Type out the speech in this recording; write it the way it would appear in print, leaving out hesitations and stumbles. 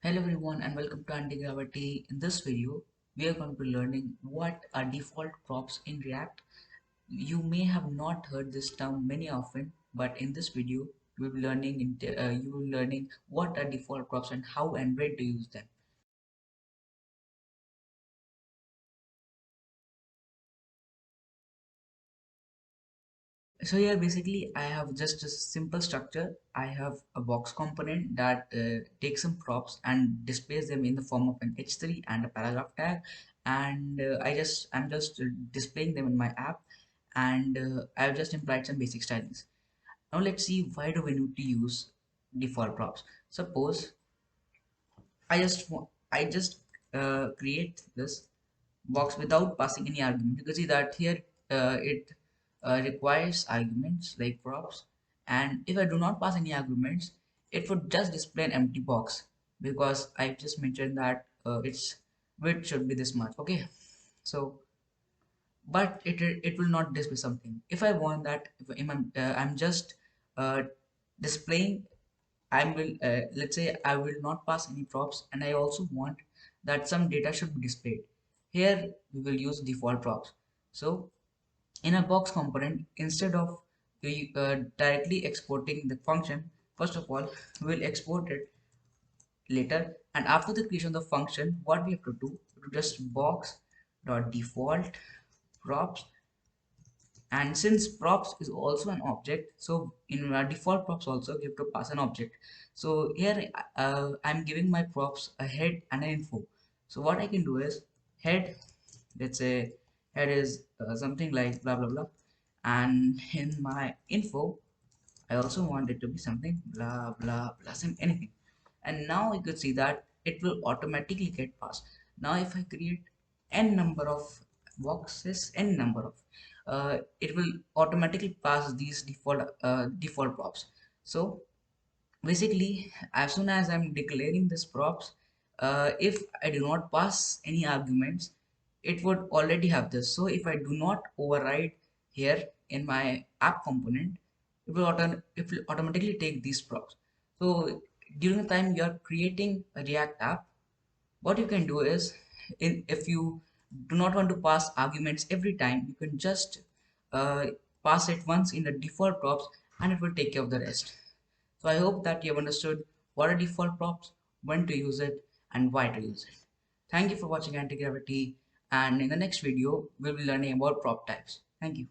Hello everyone and welcome to Anti-Gravity. In this video, we are going to be learning what are default props in React. You may have not heard this term many often, but in this video, you will be learning what are default props and how and when to use them. So here basically I have just a simple structure. I have a box component that takes some props and displays them in the form of an h3 and a paragraph tag, and I'm just displaying them in my app, and I've just implied some basic stylings. Now let's see, why do we need to use default props. Suppose I just create this box without passing any argument. You can see that here it requires arguments like props, and if I do not pass any arguments, it would just display an empty box because I've just mentioned that its width should be this much. Okay, so but it will not display something. If I want that, I'm just uh, displaying. Let's say I will not pass any props, and I also want that some data should be displayed. Here we will use default props. So in a box component, instead of directly exporting the function, first of all we'll export it later. And after the creation of the function, what we have to do, to just box dot default props. And since props is also an object, so in our default props also we have to pass an object. So here I'm giving my props a head and an info. So what I can do is head, let's say head is something like blah blah blah, and in my info I also want it to be something blah blah blah, anything. And now you could see that it will automatically get passed. Now if I create n number of boxes, n number of, it will automatically pass these default props. So basically, as soon as I'm declaring this props, if I do not pass any arguments, it would already have this. So if I do not override here in my app component, it will automatically take these props. So during the time you're creating a React app, what you can do is, if you do not want to pass arguments every time, you can just uh, pass it once in the default props, and it will take care of the rest. So I hope that you have understood what are default props, when to use it, and why to use it. Thank you for watching Anti-Gravity, and in the next video we'll be learning about prop types. Thank you.